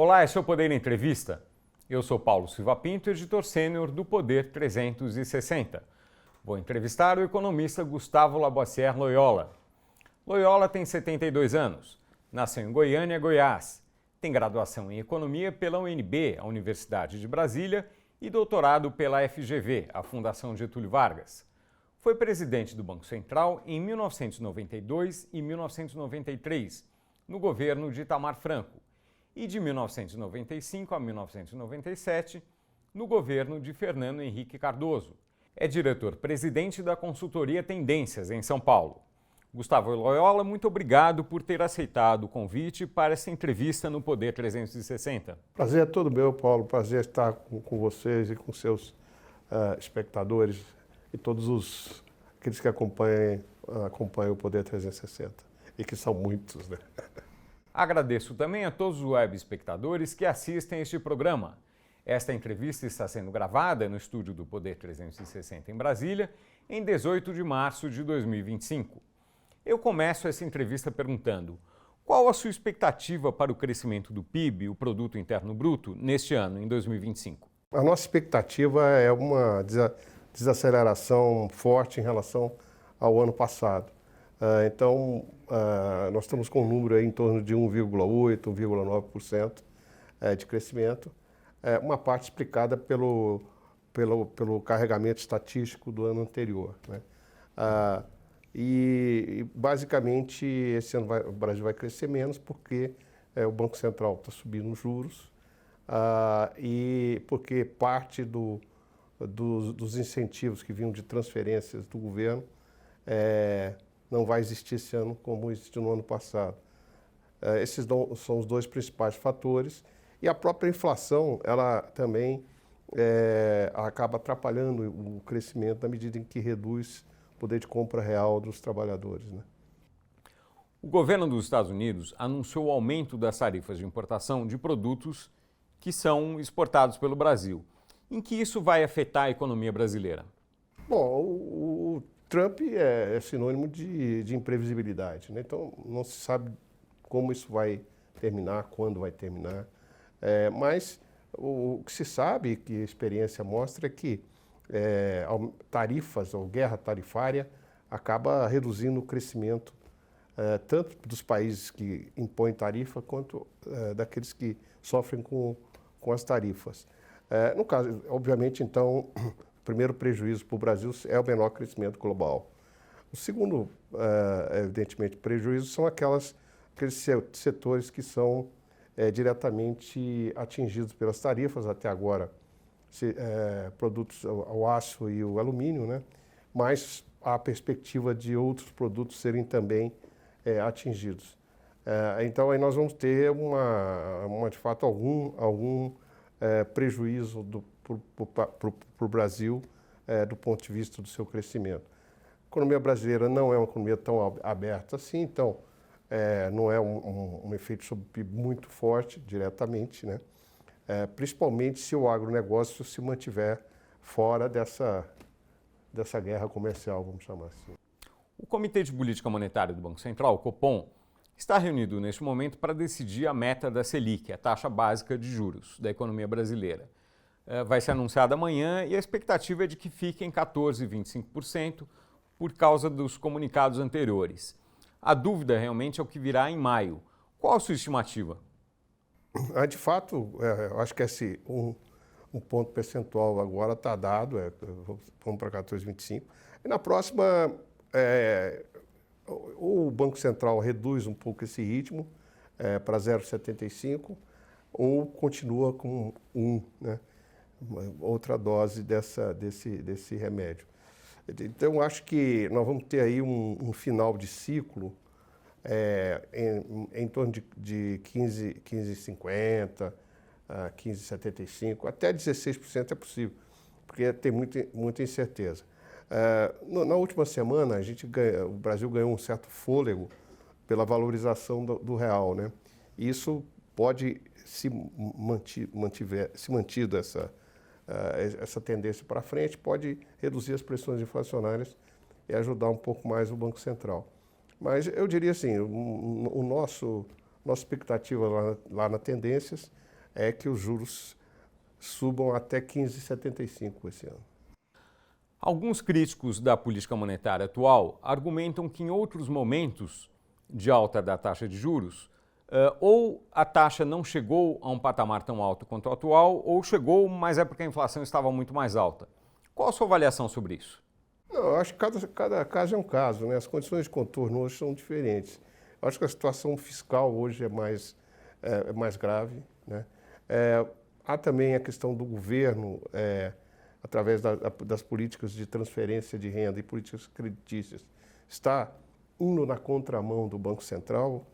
Olá, esse é o Poder Entrevista. Eu sou Paulo Silva Pinto, editor sênior do Poder 360. Vou entrevistar o economista Gustavo Labossière Loyola. Loyola tem 72 anos, nasceu em Goiânia, Goiás. Tem graduação em Economia pela UNB, a Universidade de Brasília, e doutorado pela FGV, a Fundação Getúlio Vargas. Foi presidente do Banco Central em 1992 e 1993, no governo de Itamar Franco, e de 1995 a 1997, no governo de Fernando Henrique Cardoso. É diretor-presidente da consultoria Tendências, em São Paulo. Gustavo Loyola, muito obrigado por ter aceitado o convite para essa entrevista no Poder 360. Prazer é todo meu, Paulo. Prazer estar com vocês e com seus espectadores e todos aqueles que acompanham o Poder 360, e que são muitos, né? Agradeço também a todos os web espectadores que assistem este programa. Esta entrevista está sendo gravada no estúdio do Poder 360 em Brasília, em 18 de março de 2025. Eu começo essa entrevista perguntando: qual a sua expectativa para o crescimento do PIB, o Produto Interno Bruto, neste ano, em 2025? A nossa expectativa é uma desaceleração forte em relação ao ano passado. Então, nós estamos com um número aí em torno de 1,8%, 1,9% de crescimento, uma parte explicada pelo carregamento estatístico do ano anterior, né? E basicamente esse ano o Brasil vai crescer menos porque o Banco Central está subindo os juros e porque parte dos incentivos que vinham de transferências do governo não vai existir esse ano como existiu no ano passado. Esses são os dois principais fatores, e a própria inflação, ela também acaba atrapalhando o crescimento na medida em que reduz o poder de compra real dos trabalhadores, né? O governo dos Estados Unidos anunciou o aumento das tarifas de importação de produtos que são exportados pelo Brasil. Em que isso vai afetar a economia brasileira? Bom, o Trump é sinônimo de imprevisibilidade, né? Então, não se sabe como isso vai terminar, quando vai terminar. Mas o que se sabe, que a experiência mostra, é que tarifas ou guerra tarifária acaba reduzindo o crescimento tanto dos países que impõem tarifa quanto daqueles que sofrem com as tarifas. No caso, obviamente, então, o primeiro prejuízo para o Brasil é o menor crescimento global. O segundo, evidentemente, prejuízo são aqueles setores que são diretamente atingidos pelas tarifas, até agora, produtos, o aço e o alumínio, né? Mas há a perspectiva de outros produtos serem também atingidos. Então, aí nós vamos ter, de fato, algum prejuízo para o Brasil do ponto de vista do seu crescimento. A economia brasileira não é uma economia tão aberta assim, então não é um efeito sobre o PIB muito forte diretamente, né? Principalmente se o agronegócio se mantiver fora dessa guerra comercial, vamos chamar assim. O Comitê de Política Monetária do Banco Central, o Copom, está reunido neste momento para decidir a meta da Selic, a taxa básica de juros da economia brasileira. Vai ser anunciada amanhã e a expectativa é de que fique em 14,25% por causa dos comunicados anteriores. A dúvida realmente é o que virá em maio. Qual a sua estimativa? De fato, eu acho que esse um ponto percentual agora está dado, vamos para 14,25%. E na próxima, o Banco Central reduz um pouco esse ritmo para 0,75%, ou continua com 1%, né? Outra dose desse remédio. Então, eu acho que nós vamos ter aí um final de ciclo em torno de 15,50%, 15,75%, até 16% é possível, porque tem muita incerteza. Na última semana, o Brasil ganhou um certo fôlego pela valorização do real, né? E isso pode, se mantido essa tendência para frente, pode reduzir as pressões inflacionárias e ajudar um pouco mais o Banco Central. Mas eu diria assim, nossa expectativa lá na Tendências é que os juros subam até 15,75 esse ano. Alguns críticos da política monetária atual argumentam que em outros momentos de alta da taxa de juros, ou a taxa não chegou a um patamar tão alto quanto o atual, ou chegou, mas é porque a inflação estava muito mais alta. Qual a sua avaliação sobre isso? Não, eu acho que cada caso é um caso, né? As condições de contorno hoje são diferentes. Eu acho que a situação fiscal hoje é mais grave, né? Há também a questão do governo, através das políticas de transferência de renda e políticas creditícias, está indo na contramão do Banco Central,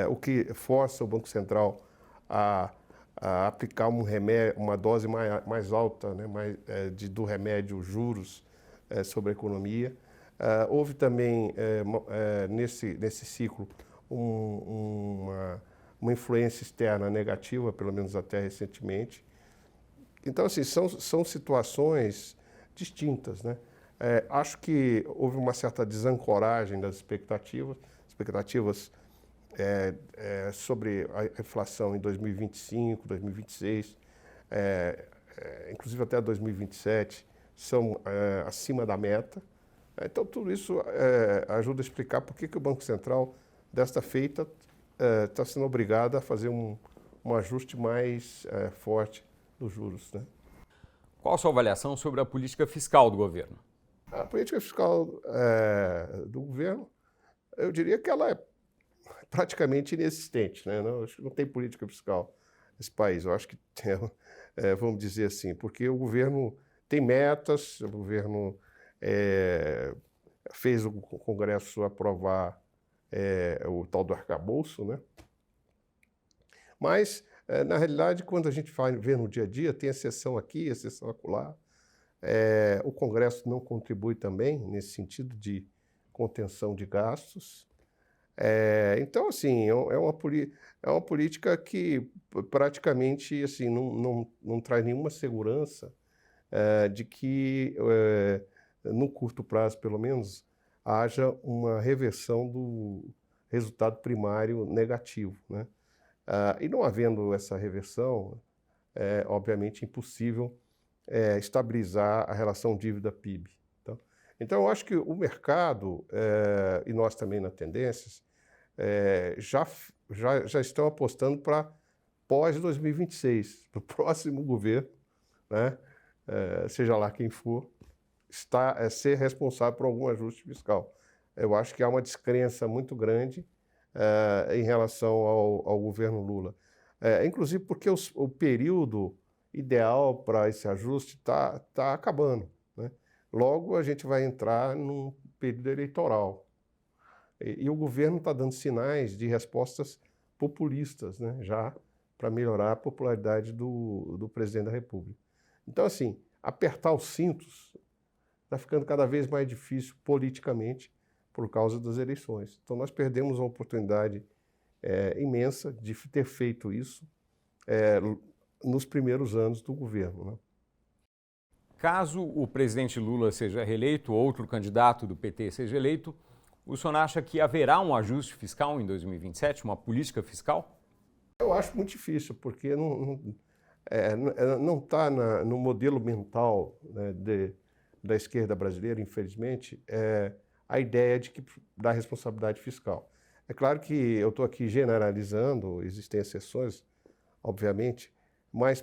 o que força o Banco Central a aplicar uma dose mais alta, né, do remédio juros sobre a economia. Houve também, nesse ciclo, uma influência externa negativa, pelo menos até recentemente. Então, assim, são situações distintas, né? Acho que houve uma certa desancoragem das expectativas sobre a inflação em 2025, 2026, inclusive até 2027, são acima da meta. Então, tudo isso ajuda a explicar por que o Banco Central, desta feita, está sendo obrigado a fazer um ajuste mais forte dos juros, né? Qual a sua avaliação sobre a política fiscal do governo? A política fiscal do governo, eu diria que ela é praticamente inexistente, né? Acho que não tem política fiscal nesse país. Eu acho que tem, vamos dizer assim, porque o governo tem metas, o governo fez o Congresso aprovar o tal do arcabouço, né? Mas, na realidade, quando a gente vê no dia a dia, tem exceção aqui, exceção acolá. O Congresso não contribui também nesse sentido de contenção de gastos. Então, assim, é uma política que praticamente assim, não traz nenhuma segurança de que, no curto prazo, pelo menos, haja uma reversão do resultado primário negativo, né? E não havendo essa reversão, obviamente impossível estabilizar a relação dívida-PIB. Então, eu acho que o mercado, e nós também na Tendências, já estão apostando para pós-2026, para o próximo governo, né? Seja lá quem for, ser responsável por algum ajuste fiscal. Eu acho que há uma descrença muito grande em relação ao governo Lula. Inclusive porque o período ideal para esse ajuste está acabando, né? Logo, a gente vai entrar num período eleitoral. E o governo está dando sinais de respostas populistas, né, já para melhorar a popularidade do presidente da República. Então, assim, apertar os cintos está ficando cada vez mais difícil politicamente por causa das eleições. Então, nós perdemos uma oportunidade imensa de ter feito isso nos primeiros anos do governo, né? Caso o presidente Lula seja reeleito, outro candidato do PT seja eleito, o senhor acha que haverá um ajuste fiscal em 2027, uma política fiscal? Eu acho muito difícil, porque não está no modelo mental, né, da esquerda brasileira, infelizmente, a ideia da responsabilidade fiscal. É claro que eu estou aqui generalizando, existem exceções, obviamente, mas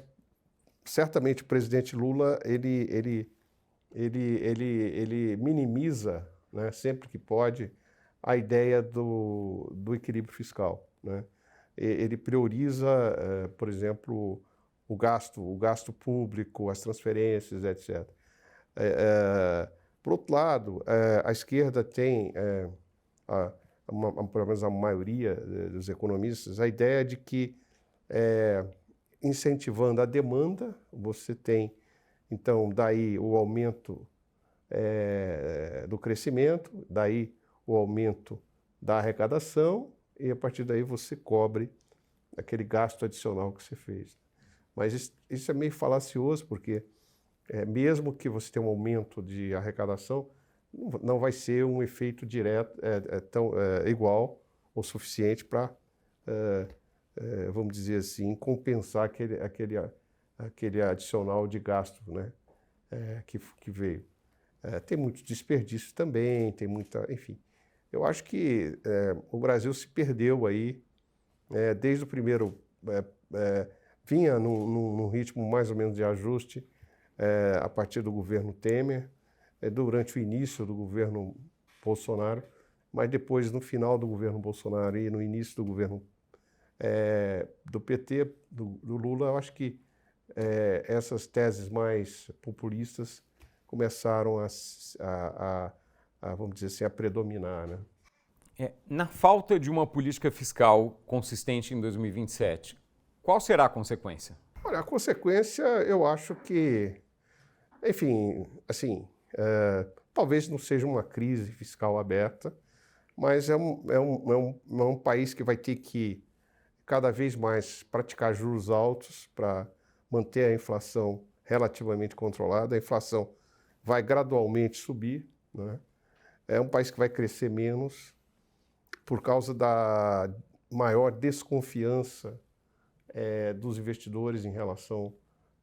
certamente o presidente Lula ele minimiza, né, sempre que pode, a ideia do equilíbrio fiscal, né? Ele prioriza, por exemplo, o gasto público, as transferências, etc. Por outro lado, a esquerda tem, pelo menos a maioria dos economistas, a ideia de que incentivando a demanda, você tem, então, daí o aumento do crescimento, daí o aumento da arrecadação, e a partir daí você cobre aquele gasto adicional que você fez. Mas isso é meio falacioso, porque mesmo que você tenha um aumento de arrecadação, não vai ser um efeito direto tão igual ou suficiente para vamos dizer assim, compensar aquele adicional de gasto, né, que veio. Tem muito desperdício também, tem muita, enfim. Eu acho que o Brasil se perdeu aí, desde o primeiro, vinha num ritmo mais ou menos de ajuste a partir do governo Temer, durante o início do governo Bolsonaro, mas depois, no final do governo Bolsonaro e no início do governo do PT, do Lula, eu acho que essas teses mais populistas começaram vamos dizer assim, a predominar, né? Na falta de uma política fiscal consistente em 2027, qual será a consequência? Olha, a consequência, eu acho que, enfim, assim, talvez não seja uma crise fiscal aberta, mas é um país que vai ter que cada vez mais praticar juros altos para manter a inflação relativamente controlada. A inflação vai gradualmente subir, né? É um país que vai crescer menos por causa da maior desconfiança dos investidores em relação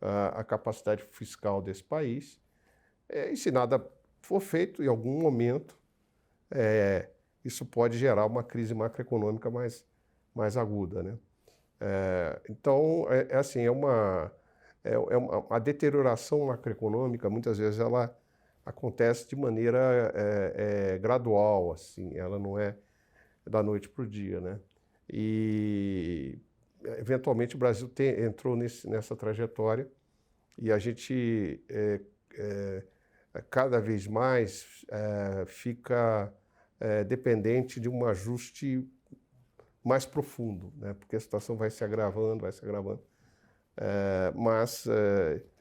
à capacidade fiscal desse país. E se nada for feito, em algum momento, isso pode gerar uma crise macroeconômica mais aguda, né? Então, assim, a deterioração macroeconômica, muitas vezes, ela acontece de maneira gradual, assim, ela não é da noite para o dia, né? E, eventualmente, o Brasil entrou nessa trajetória e a gente cada vez mais fica dependente de um ajuste mais profundo, né? Porque a situação vai se agravando, mas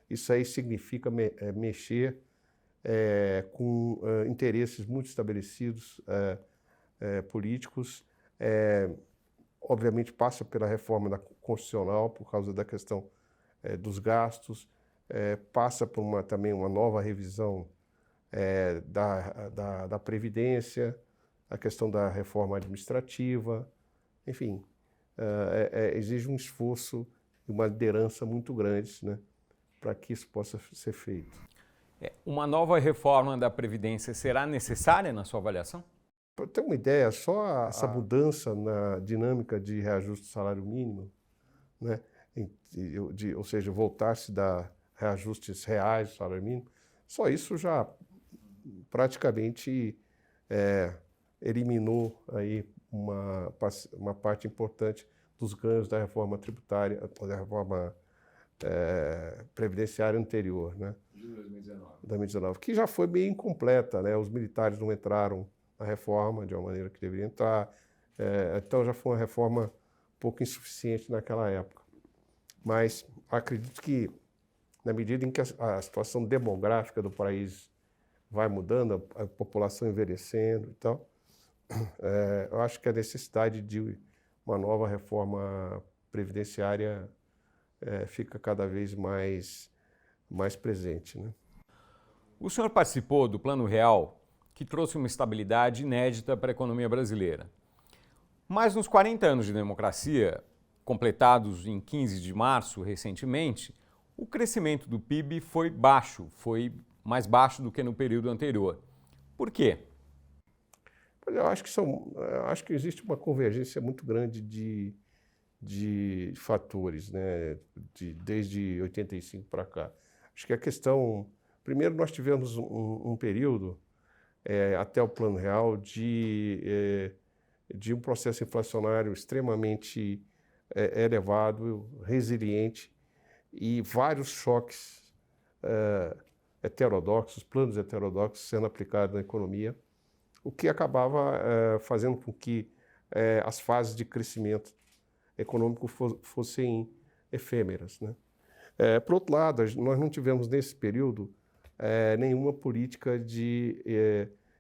isso aí significa mexer com interesses muito estabelecidos políticos. Obviamente passa pela reforma constitucional por causa da questão dos gastos, passa por também uma nova revisão da Previdência, a questão da reforma administrativa, enfim, exige um esforço e uma liderança muito grandes, né, para que isso possa ser feito. Uma nova reforma da Previdência será necessária na sua avaliação? Para ter uma ideia, só essa mudança na dinâmica de reajuste do salário mínimo, né, ou seja, voltar-se da reajustes reais do salário mínimo, só isso já praticamente eliminou aí uma parte importante dos ganhos da reforma tributária, da reforma previdenciária anterior, né? De 2019, que já foi meio incompleta, né? Os militares não entraram na reforma de uma maneira que deveriam entrar, então já foi uma reforma um pouco insuficiente naquela época. Mas acredito que, na medida em que a situação demográfica do país vai mudando, a população envelhecendo e tal, eu acho que a necessidade de uma nova reforma previdenciária fica cada vez mais presente, né? O senhor participou do Plano Real, que trouxe uma estabilidade inédita para a economia brasileira. Mas nos 40 anos de democracia, completados em 15 de março recentemente, o crescimento do PIB foi baixo, foi mais baixo do que no período anterior. Por quê? Eu acho que existe uma convergência muito grande de fatores, né, desde 85 para cá. Acho que a questão... Primeiro, nós tivemos um período, até o Plano Real, de um processo inflacionário extremamente elevado, resiliente, e vários choques heterodoxos, planos heterodoxos sendo aplicados na economia, o que acabava fazendo com que as fases de crescimento econômico fossem efêmeras, né? Por outro lado, nós não tivemos nesse período nenhuma política de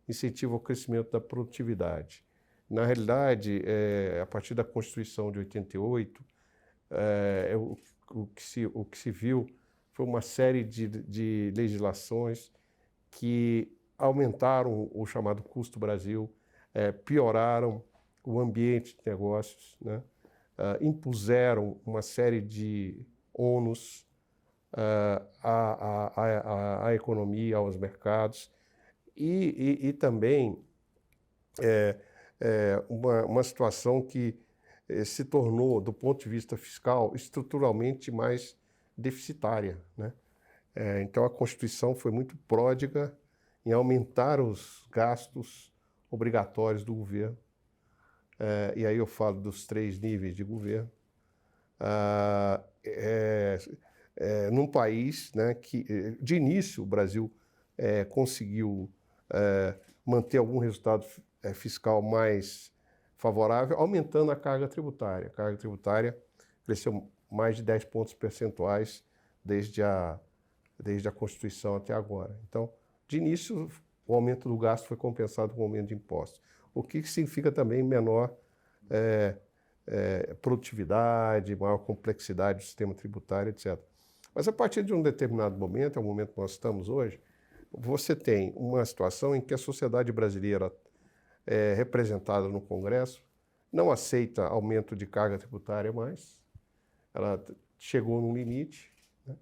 incentivo ao crescimento da produtividade. Na realidade, a partir da Constituição de 88, o que se viu foi uma série de legislações que aumentaram o chamado custo Brasil, pioraram o ambiente de negócios, né? impuseram uma série de ônus à economia, aos mercados, e também uma situação que se tornou, do ponto de vista fiscal, estruturalmente mais deficitária, né? Então, a Constituição foi muito pródiga em aumentar os gastos obrigatórios do governo. E aí eu falo dos 3 níveis de governo. Num país, né, que, de início, o Brasil conseguiu manter algum resultado fiscal mais favorável, aumentando a carga tributária. A carga tributária cresceu mais de 10 pontos percentuais desde a Constituição até agora. Então, de início, o aumento do gasto foi compensado com o aumento de impostos, o que significa também menor produtividade, maior complexidade do sistema tributário, etc. Mas a partir de um determinado momento, é o momento que nós estamos hoje, você tem uma situação em que a sociedade brasileira, representada no Congresso, não aceita aumento de carga tributária mais, ela chegou num limite, né?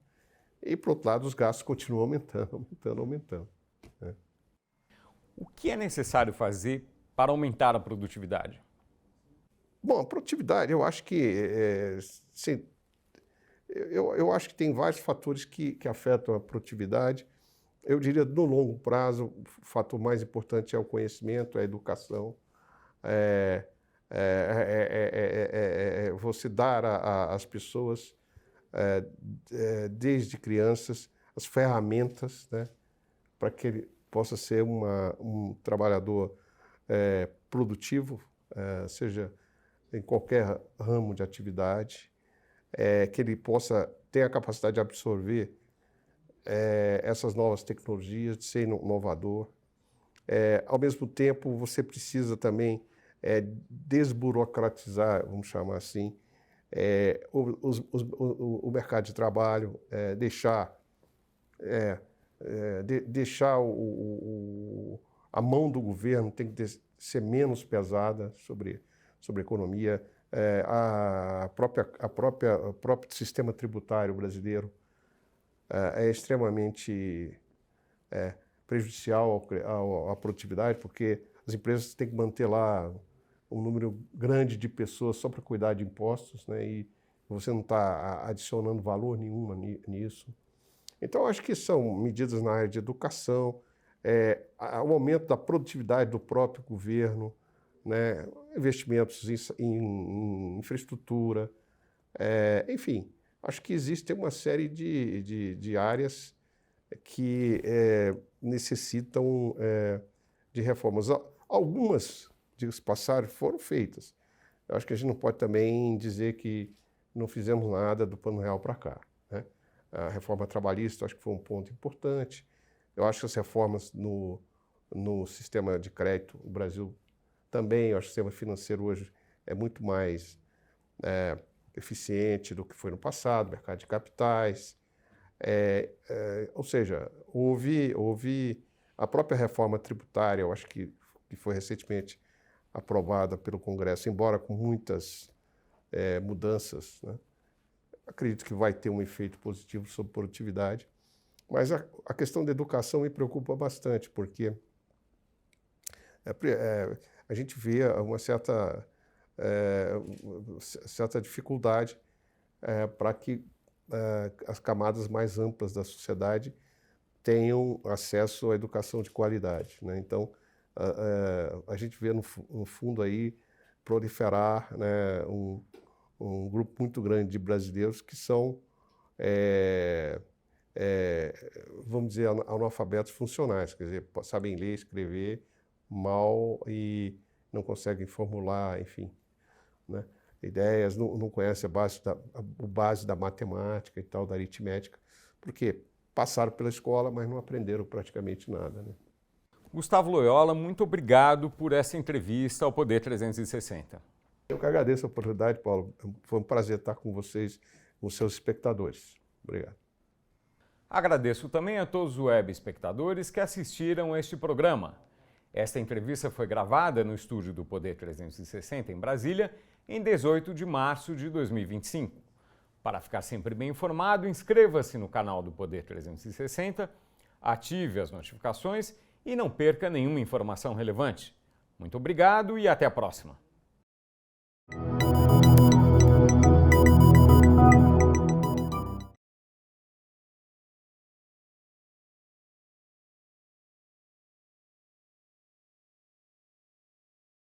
E, por outro lado, os gastos continuam aumentando. Né? O que é necessário fazer para aumentar a produtividade? Bom, a produtividade, eu acho que eu acho que tem vários fatores que afetam a produtividade. Eu diria, no longo prazo, o fator mais importante é o conhecimento, é a educação. Você dar às pessoas, desde crianças, as ferramentas, né, para que ele possa ser um trabalhador produtivo, seja em qualquer ramo de atividade, que ele possa ter a capacidade de absorver essas novas tecnologias, de ser inovador. Ao mesmo tempo, você precisa também desburocratizar, vamos chamar assim, o mercado de trabalho, deixar a mão do governo tem que ser menos pesada sobre a economia. O próprio sistema tributário brasileiro é extremamente prejudicial à produtividade, porque as empresas têm que manter lá um número grande de pessoas só para cuidar de impostos, né? E você não está adicionando valor nenhum nisso. Então, eu acho que são medidas na área de educação, o aumento da produtividade do próprio governo, né? Investimentos em infraestrutura, enfim, acho que existe uma série de áreas que necessitam de reformas. Algumas, diga-se passagem, foram feitas. Eu acho que a gente não pode também dizer que não fizemos nada do Plano Real para cá, né? A reforma trabalhista, acho que foi um ponto importante. Eu acho que as reformas no sistema de crédito no Brasil também, eu acho que o sistema financeiro hoje é muito mais eficiente do que foi no passado, mercado de capitais. Ou seja, houve a própria reforma tributária, eu acho que foi recentemente aprovada pelo Congresso, embora com muitas mudanças, né? Acredito que vai ter um efeito positivo sobre produtividade, mas a questão da educação me preocupa bastante, porque a gente vê uma certa dificuldade para que as camadas mais amplas da sociedade tenham acesso à educação de qualidade, né? Então, a gente vê no fundo aí proliferar, né, um grupo muito grande de brasileiros que são, vamos dizer, analfabetos funcionais, quer dizer, sabem ler, escrever mal e não conseguem formular, enfim, né, ideias, não conhecem o base da matemática e tal, da aritmética, porque passaram pela escola, mas não aprenderam praticamente nada, né? Gustavo Loyola, muito obrigado por essa entrevista ao Poder 360. Eu que agradeço a oportunidade, Paulo. Foi um prazer estar com vocês, com seus espectadores. Obrigado. Agradeço também a todos os web espectadores que assistiram a este programa. Esta entrevista foi gravada no estúdio do Poder 360 em Brasília, em 18 de março de 2025. Para ficar sempre bem informado, inscreva-se no canal do Poder 360, ative as notificações e não perca nenhuma informação relevante. Muito obrigado e até a próxima!